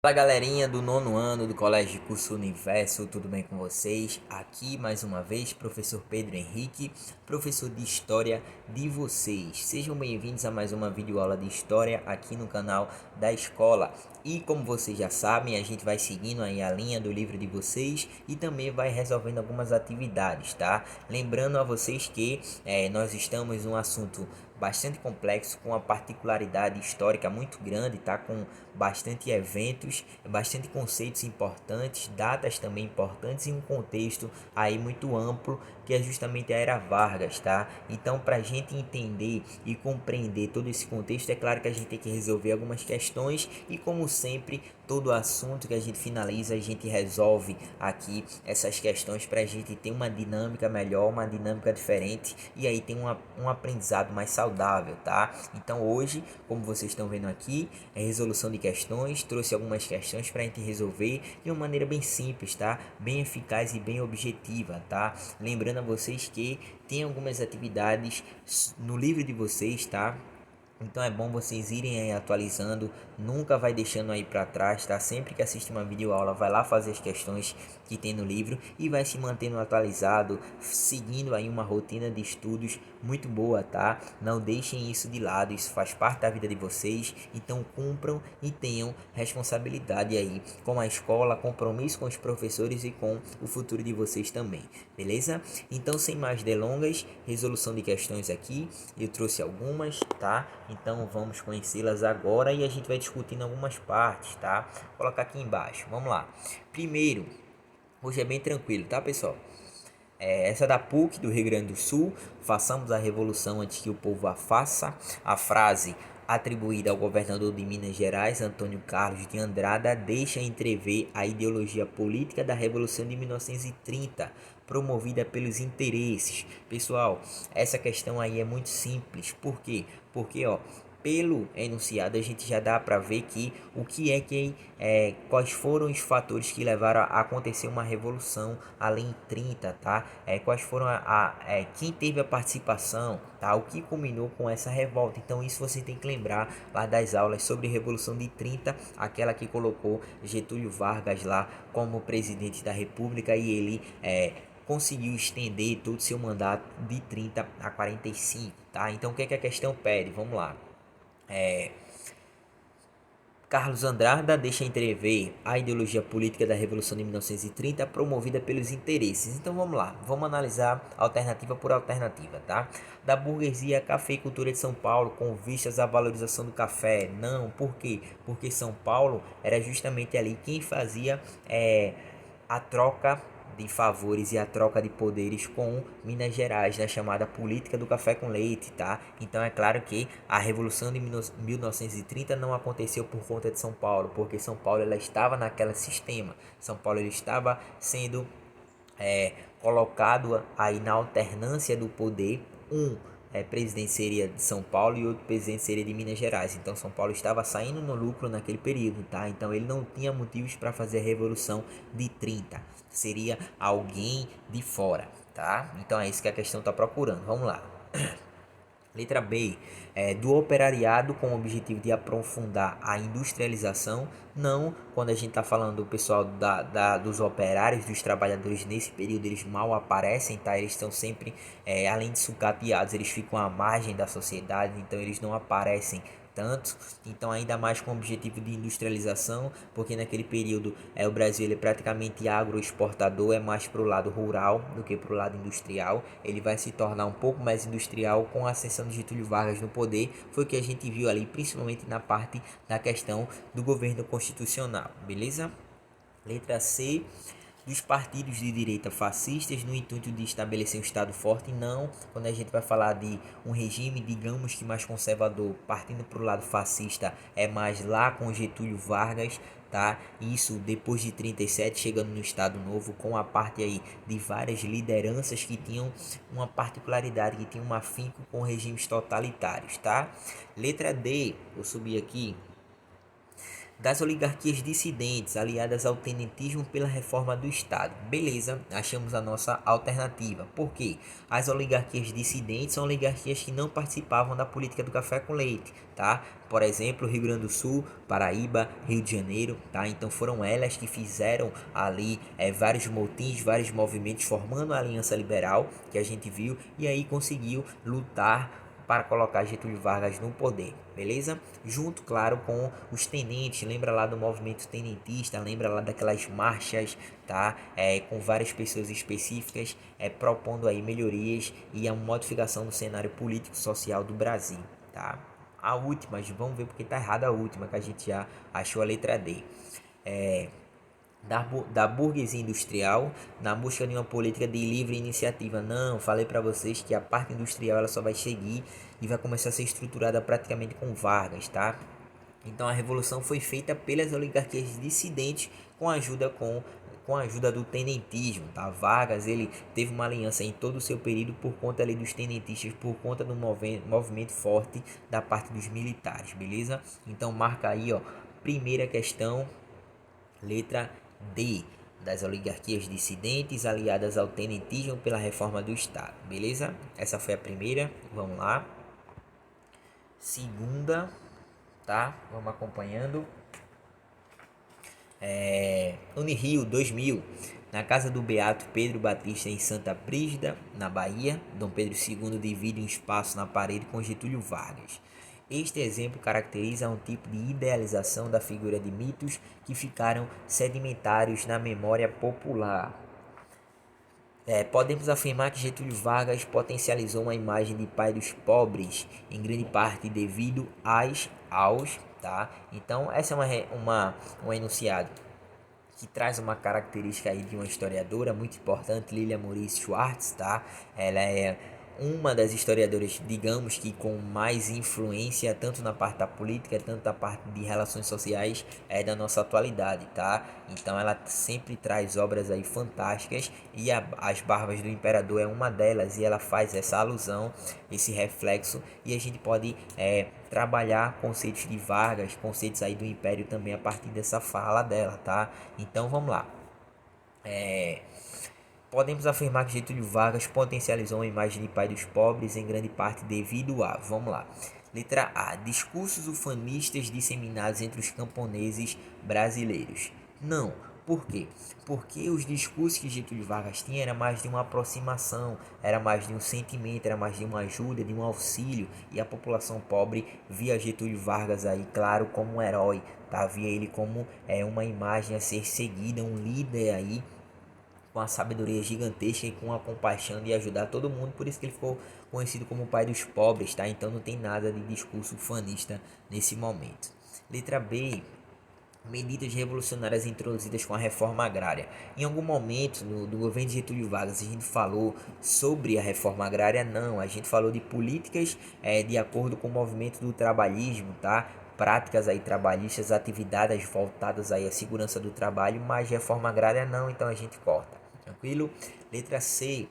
Fala galerinha do nono ano do Colégio Curso Universo, tudo bem com vocês? Aqui mais uma vez, professor Pedro Henrique, professor de História de vocês. Sejam bem-vindos a mais uma videoaula de História aqui no canal da escola. E como vocês já sabem, a gente vai seguindo aí a linha do livro de vocês e também vai resolvendo algumas atividades, tá? Lembrando a vocês que nós estamos num assunto bastante complexo, com uma particularidade histórica muito grande, tá? Com bastante eventos, bastante conceitos importantes, datas também importantes e um contexto aí muito amplo que é justamente a Era Vargas, tá? Então, para a gente entender e compreender todo esse contexto, é claro que a gente tem que resolver algumas questões e, como sempre, todo assunto que a gente finaliza, a gente resolve aqui essas questões para a gente ter uma dinâmica melhor, uma dinâmica diferente e aí tem um aprendizado mais saudável, tá? Então, hoje, como vocês estão vendo aqui, é resolução de questões, trouxe algumas questões para a gente resolver de uma maneira bem simples, tá? Bem eficaz e bem objetiva, tá? Lembrando a vocês que tem algumas atividades no livro de vocês, tá? Então é bom vocês irem aí atualizando, nunca vai deixando aí para trás, tá? Sempre que assiste uma videoaula, vai lá fazer as questões que tem no livro e vai se mantendo atualizado, seguindo aí uma rotina de estudos muito boa, tá? Não deixem isso de lado, isso faz parte da vida de vocês, então cumpram e tenham responsabilidade aí com a escola, compromisso com os professores e com o futuro de vocês também, beleza? Então, sem mais delongas, resolução de questões aqui, eu trouxe algumas, tá? Então vamos conhecê-las agora e a gente vai discutindo algumas partes, tá? Vou colocar aqui embaixo, vamos lá. Primeiro, hoje é bem tranquilo, tá, pessoal? Essa da PUC do Rio Grande do Sul, façamos a revolução antes que o povo a faça. A frase atribuída ao governador de Minas Gerais, Antônio Carlos de Andrada, deixa entrever a ideologia política da Revolução de 1930, promovida pelos interesses. Pessoal, essa questão aí é muito simples. Por quê? Porque, ó, pelo enunciado a gente já dá para ver que o que quais foram os fatores que levaram a acontecer uma revolução além de 30, tá? Quais foram quem teve a participação, tá? O que culminou com essa revolta. Então isso você tem que lembrar lá das aulas sobre Revolução de 30, aquela que colocou Getúlio Vargas lá como presidente da República e ele conseguiu estender todo o seu mandato de 30 a 45, tá? Então o que é que a questão pede? Vamos lá. Carlos Andrada deixa entrever a ideologia política da Revolução de 1930 promovida pelos interesses. Então vamos lá, vamos analisar alternativa por alternativa, tá? Da burguesia cafeicultura de São Paulo com vistas à valorização do café. Não, por quê? Porque São Paulo era justamente ali quem fazia a troca de favores e a troca de poderes com Minas Gerais, na chamada política do café com leite, tá? Então é claro que a Revolução de 1930 não aconteceu por conta de São Paulo, porque São Paulo ela estava naquele sistema. São Paulo ele estava sendo colocado aí na alternância do poder, presidente seria de São Paulo e outro presidente seria de Minas Gerais. Então São Paulo estava saindo no lucro naquele período, tá? Então ele não tinha motivos para fazer a Revolução de 30. Seria alguém de fora, tá? Então é isso que a questão está procurando. Vamos lá. Letra B, do operariado com o objetivo de aprofundar a industrialização. Não, quando a gente está falando do pessoal dos operários, dos trabalhadores nesse período, eles mal aparecem, tá? Eles estão sempre, além de sucateados, eles ficam à margem da sociedade, então eles não aparecem tanto, então ainda mais com o objetivo de industrialização, porque naquele período o Brasil ele é praticamente agroexportador, é mais para o lado rural do que para o lado industrial. Ele vai se tornar um pouco mais industrial com a ascensão de Getúlio Vargas no poder, foi o que a gente viu ali, principalmente na parte da questão do governo constitucional, beleza? Letra C, dos partidos de direita fascistas no intuito de estabelecer um Estado forte. Não, quando a gente vai falar de um regime, digamos que mais conservador, partindo para o lado fascista, é mais lá com Getúlio Vargas, tá? Isso depois de 37, chegando no Estado Novo, com a parte aí de várias lideranças que tinham uma particularidade, que tinham um afinco com regimes totalitários, tá? Letra D, vou subir aqui. Das oligarquias dissidentes aliadas ao tenentismo pela reforma do Estado. Beleza, achamos a nossa alternativa. Por quê? As oligarquias dissidentes são oligarquias que não participavam da política do café com leite, tá? Por exemplo, Rio Grande do Sul, Paraíba, Rio de Janeiro, tá? Então foram elas que fizeram ali vários motins, vários movimentos formando a Aliança Liberal, que a gente viu, e aí conseguiu lutar para colocar Getúlio Vargas no poder, beleza? Junto, claro, com os tenentes, lembra lá do movimento tenentista, lembra lá daquelas marchas, tá? Com várias pessoas específicas, propondo aí melhorias e a modificação do cenário político social do Brasil, tá? A última, vamos ver porque tá errada a última, que a gente já achou a letra D. Da burguesia industrial na busca de uma política de livre iniciativa. Não, falei para vocês que a parte industrial ela só vai seguir e vai começar a ser estruturada praticamente com Vargas, tá? Então a revolução foi feita pelas oligarquias dissidentes com a ajuda do tenentismo, tá? Vargas, ele teve uma aliança em todo o seu período por conta ali dos tenentistas, por conta do movimento forte da parte dos militares, beleza? Então marca aí, ó, primeira questão, letra D, das oligarquias dissidentes aliadas ao tenentismo pela reforma do Estado, beleza? Essa foi a primeira, vamos lá. Segunda, tá? Vamos acompanhando. Unirio 2000, na casa do Beato Pedro Batista em Santa Brígida, na Bahia, Dom Pedro II divide um espaço na parede com Getúlio Vargas. Este exemplo caracteriza um tipo de idealização da figura de mitos que ficaram sedimentados na memória popular. Podemos afirmar que Getúlio Vargas potencializou uma imagem de pai dos pobres, em grande parte devido aos, tá? Então, essa é um enunciado que traz uma característica aí de uma historiadora muito importante, Lilia Maurice Schwartz, tá? Ela é uma das historiadoras, digamos que com mais influência tanto na parte da política, tanto na parte de relações sociais da nossa atualidade, tá? Então ela sempre traz obras aí fantásticas e As Barbas do Imperador é uma delas e ela faz essa alusão, esse reflexo e a gente pode trabalhar conceitos de Vargas, conceitos aí do Império também a partir dessa fala dela, tá? Então vamos lá. Podemos afirmar que Getúlio Vargas potencializou a imagem de pai dos pobres em grande parte devido a, vamos lá, letra A, discursos ufanistas disseminados entre os camponeses brasileiros. Não. Por quê? Porque os discursos que Getúlio Vargas tinha era mais de uma aproximação, era mais de um sentimento, era mais de uma ajuda, de um auxílio, e a população pobre via Getúlio Vargas aí, claro, como um herói, tá? Via ele como uma imagem a ser seguida, um líder aí com a sabedoria gigantesca e com a compaixão de ajudar todo mundo, por isso que ele ficou conhecido como o pai dos pobres, tá? Então não tem nada de discurso ufanista nesse momento. Letra B, medidas revolucionárias introduzidas com a reforma agrária. Em algum momento do governo de Getúlio Vargas a gente falou sobre a reforma agrária? Não, a gente falou de políticas de acordo com o movimento do trabalhismo, tá? Práticas aí trabalhistas, atividades voltadas aí à segurança do trabalho, mas reforma agrária não, então a gente corta. Tranquilo? Letra C.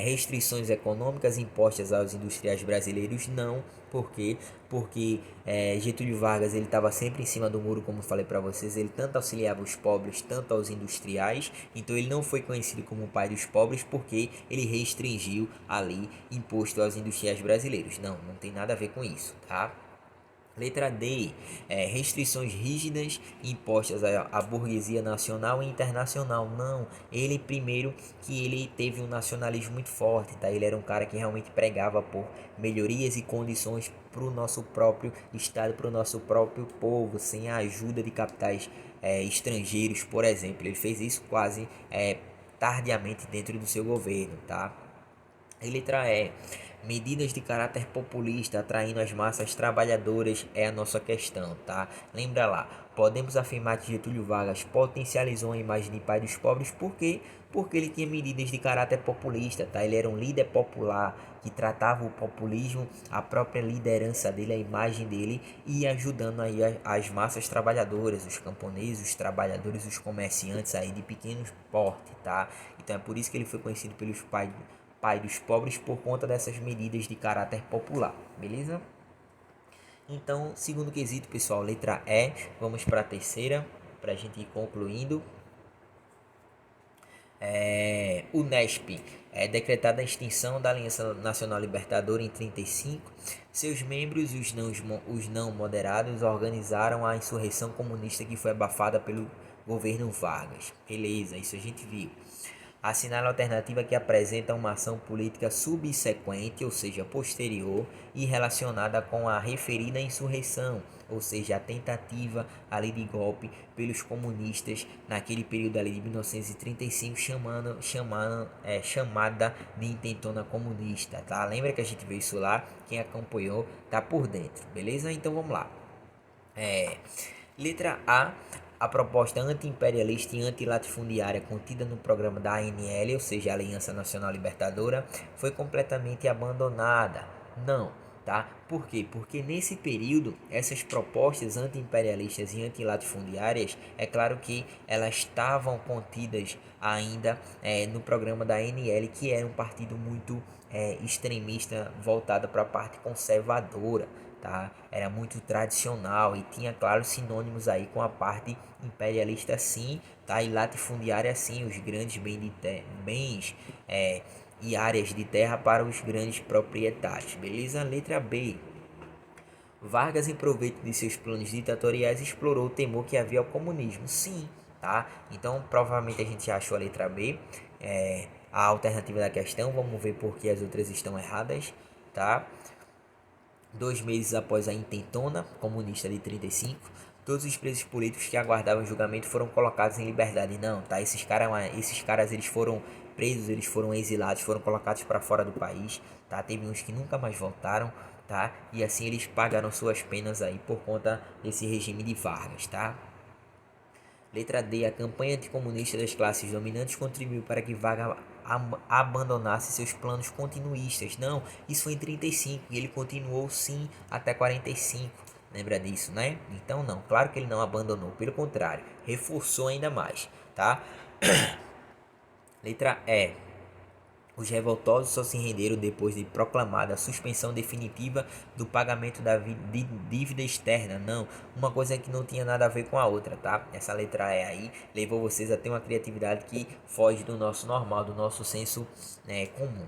Restrições econômicas impostas aos industriais brasileiros, não. Por quê? Porque Getúlio Vargas ele estava sempre em cima do muro, como falei para vocês. Ele tanto auxiliava os pobres, tanto aos industriais. Então ele não foi conhecido como o pai dos pobres porque ele restringiu ali imposto aos industriais brasileiros. Não, não tem nada a ver com isso, tá? Letra D, restrições rígidas impostas à burguesia nacional e internacional. Não, ele primeiro que ele teve um nacionalismo muito forte, tá? Ele era um cara que realmente pregava por melhorias e condições para o nosso próprio estado, para o nosso próprio povo, sem a ajuda de capitais estrangeiros, por exemplo. Ele fez isso quase tardiamente dentro do seu governo, tá? E letra E, medidas de caráter populista atraindo as massas trabalhadoras é a nossa questão, tá? Lembra lá, podemos afirmar que Getúlio Vargas potencializou a imagem de pai dos pobres, por quê? Porque ele tinha medidas de caráter populista, tá? Ele era um líder popular que tratava o populismo, a própria liderança dele, a imagem dele e ajudando aí as massas trabalhadoras, os camponeses, os trabalhadores, os comerciantes aí de pequeno porte, tá? Então é por isso que ele foi conhecido pelos pai dos pobres por conta dessas medidas de caráter popular, beleza? Então, segundo quesito, pessoal, letra E. Vamos para a terceira, para a gente ir concluindo. Unesp é decretada a extinção da Aliança Nacional Libertadora em 35. Seus membros, os não moderados, organizaram a insurreição comunista que foi abafada pelo governo Vargas. Beleza, isso a gente viu. Assinala a alternativa que apresenta uma ação política subsequente, ou seja, posterior, e relacionada com a referida insurreição, ou seja, a tentativa ali de golpe pelos comunistas naquele período ali de 1935, chamada de intentona comunista, tá? Lembra que a gente viu isso lá? Quem acompanhou tá por dentro, beleza? Então vamos lá. Letra A proposta anti-imperialista e antilatifundiária contida no programa da ANL, ou seja, a Aliança Nacional Libertadora, foi completamente abandonada. Não, tá? Por quê? Porque nesse período, essas propostas anti-imperialistas e antilatifundiárias, é claro que elas estavam contidas ainda no programa da ANL, que era um partido muito extremista, voltado para a parte conservadora. Tá? Era muito tradicional e tinha, claro, sinônimos aí com a parte imperialista, sim, tá? E latifundiária, sim, os grandes bens e áreas de terra para os grandes proprietários, beleza? Letra B. Vargas, em proveito de seus planos ditatoriais, explorou o temor que havia ao comunismo, sim, tá? Então, provavelmente a gente achou a letra B, a alternativa da questão. Vamos ver por que as outras estão erradas, tá? 2 meses após a intentona comunista de 35, todos os presos políticos que aguardavam julgamento foram colocados em liberdade. Não, tá? Esses caras eles foram presos, eles foram exilados, foram colocados para fora do país, tá? Teve uns que nunca mais voltaram, tá? E assim eles pagaram suas penas aí por conta desse regime de Vargas, tá? Letra D. A campanha anticomunista das classes dominantes contribuiu para que Vargas abandonasse seus planos continuistas. Não, isso foi em 35 e ele continuou sim até 45. Lembra disso, né? Então não, claro que ele não abandonou, pelo contrário, reforçou ainda mais, tá? Letra E. Os revoltosos só se renderam depois de proclamada a suspensão definitiva do pagamento da dívida externa. Não, uma coisa que não tinha nada a ver com a outra, tá? Essa letra E aí levou vocês a ter uma criatividade que foge do nosso normal, do nosso senso comum.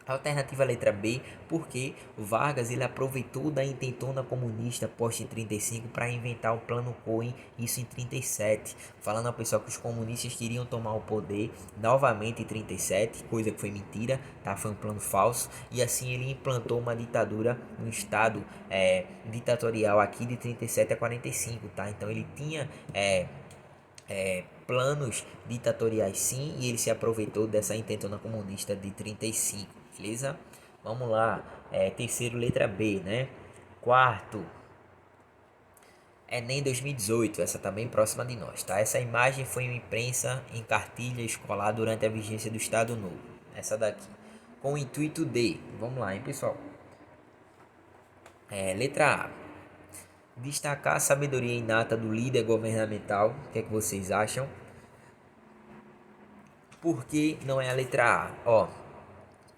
Alternativa letra B, porque Vargas ele aproveitou da intentona comunista posta em 35 para inventar o plano Cohen, isso em 37, falando ao pessoal que os comunistas queriam tomar o poder novamente em 37, coisa que foi mentira, tá? Foi um plano falso, e assim ele implantou uma ditadura, um estado ditatorial aqui de 37 a 45, tá? Então ele tinha planos ditatoriais, sim, e ele se aproveitou dessa intentona comunista de 35, beleza? Vamos lá, terceiro, letra B, né? Quarto, Enem 2018, essa tá bem próxima de nós, tá? Essa imagem foi imprensa em cartilha escolar durante a vigência do Estado Novo, essa daqui, com o intuito de, vamos lá, hein, pessoal? Letra A, destacar a sabedoria inata do líder governamental. O que é que vocês acham? Por que não é a letra A? Ó,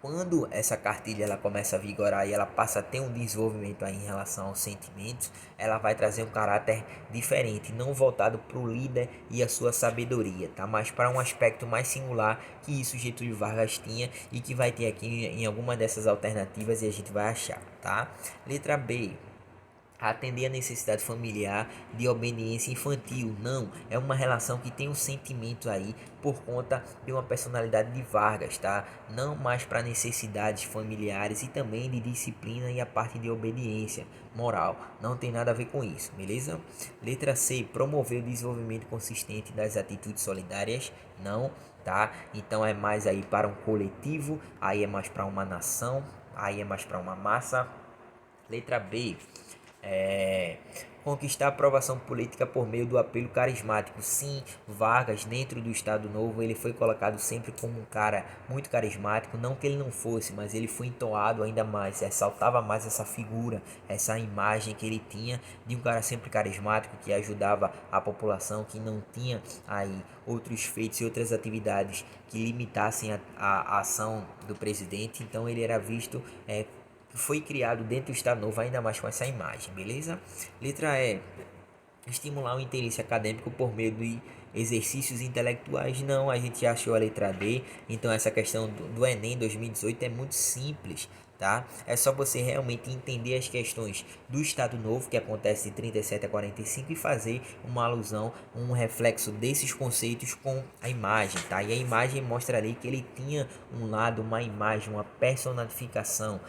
quando essa cartilha ela começa a vigorar e ela passa a ter um desenvolvimento aí em relação aos sentimentos, ela vai trazer um caráter diferente, não voltado para o líder e a sua sabedoria, tá? Mas para um aspecto mais singular que isso Getúlio Vargas tinha e que vai ter aqui em alguma dessas alternativas e a gente vai achar, tá? Letra B, atender a necessidade familiar de obediência infantil. Não, é uma relação que tem um sentimento aí por conta de uma personalidade de Vargas, tá? Não mais para necessidades familiares e também de disciplina e a parte de obediência moral. Não tem nada a ver com isso, beleza? Letra C, promover o desenvolvimento consistente das atitudes solidárias. Não, tá? Então é mais aí para um coletivo, aí é mais para uma nação, aí é mais para uma massa. Letra B, conquistar a aprovação política por meio do apelo carismático. Sim, Vargas, dentro do Estado Novo, ele foi colocado sempre como um cara muito carismático. Não que ele não fosse, mas ele foi entoado ainda mais, ressaltava mais essa figura, essa imagem que ele tinha de um cara sempre carismático, que ajudava a população, que não tinha aí outros feitos e outras atividades que limitassem a ação do presidente. Então ele era visto foi criado dentro do Estado Novo, ainda mais com essa imagem, beleza? Letra E, estimular o interesse acadêmico por meio de exercícios intelectuais. Não, a gente já achou a letra D. Então essa questão do Enem 2018 é muito simples, tá? É só você realmente entender as questões do Estado Novo, que acontece de 37 a 45, e fazer uma alusão, um reflexo desses conceitos com a imagem, tá? E a imagem mostra ali que ele tinha um lado, uma imagem, uma personificação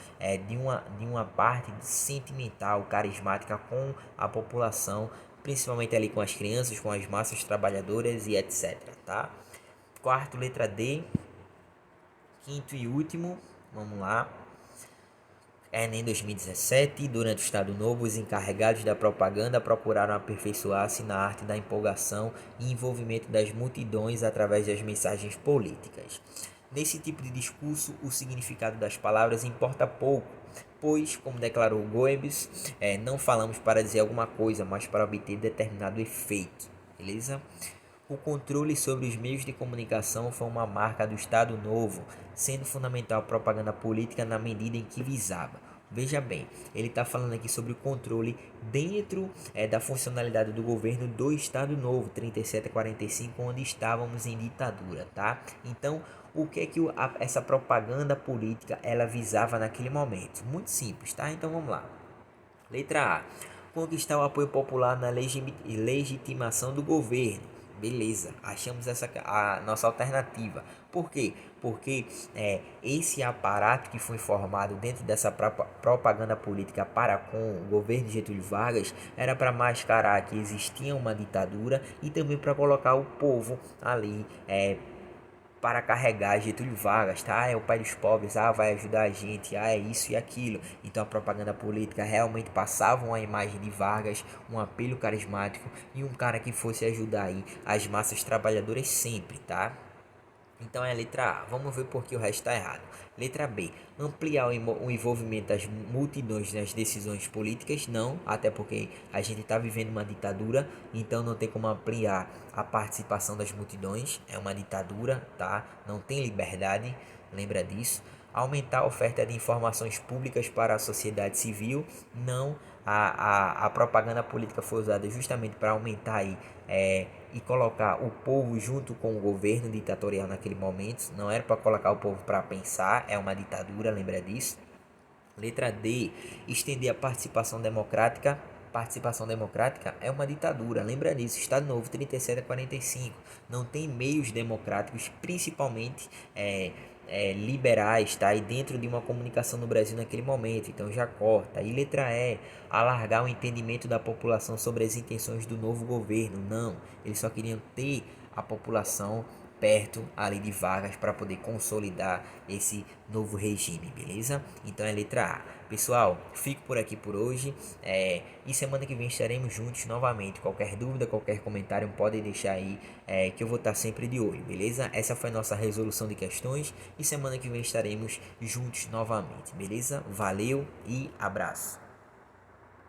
de uma parte sentimental, carismática com a população, principalmente ali com as crianças, com as massas trabalhadoras e etc, tá? Quarto, letra D. Quinto e último, vamos lá. Enem 2017, durante o Estado Novo, os encarregados da propaganda procuraram aperfeiçoar-se na arte da empolgação e envolvimento das multidões através das mensagens políticas. Nesse tipo de discurso, o significado das palavras importa pouco, pois, como declarou Goebbels, não falamos para dizer alguma coisa, mas para obter determinado efeito, beleza? O controle sobre os meios de comunicação foi uma marca do Estado Novo, sendo fundamental a propaganda política na medida em que visava. Veja bem, ele está falando aqui sobre o controle dentro da funcionalidade do governo do Estado Novo, 37 a 45, onde estávamos em ditadura, tá? Então, o que é que essa propaganda política ela visava naquele momento? Muito simples, tá? Então vamos lá. Letra A. Conquistar o apoio popular na legitimação do governo. Beleza, achamos essa a nossa alternativa. Por quê? Porque esse aparato que foi formado dentro dessa propaganda política para com o governo de Getúlio Vargas era para mascarar que existia uma ditadura e também para colocar o povo ali para carregar Getúlio Vargas, tá? É o pai dos pobres, vai ajudar a gente, é isso e aquilo. Então a propaganda política realmente passava uma imagem de Vargas, um apelo carismático e um cara que fosse ajudar aí as massas trabalhadoras sempre, tá? Então é a letra A. Vamos ver por que o resto está errado. Letra B. Ampliar o envolvimento das multidões nas decisões políticas. Não, até porque a gente está vivendo uma ditadura, então não tem como ampliar a participação das multidões. É uma ditadura, tá? Não tem liberdade, lembra disso. Aumentar a oferta de informações públicas para a sociedade civil. Não, a propaganda política foi usada justamente para aumentar aí e colocar o povo junto com o governo ditatorial naquele momento. Não era para colocar o povo para pensar, é uma ditadura, lembra disso. Letra D. Estender a participação democrática. Participação democrática é uma ditadura, lembra disso. Estado Novo 37 a 45. Não tem meios democráticos, principalmente liberais, tá? E dentro de uma comunicação no Brasil naquele momento, então já corta. E letra E, alargar o entendimento da população sobre as intenções do novo governo. Não, eles só queriam ter a população perto ali de Vargas para poder consolidar esse novo regime, beleza? Então é letra A. Pessoal, fico por aqui por hoje e semana que vem estaremos juntos novamente. Qualquer dúvida, qualquer comentário pode deixar aí que eu vou estar sempre de olho, beleza? Essa foi a nossa resolução de questões e semana que vem estaremos juntos novamente, beleza? Valeu e abraço!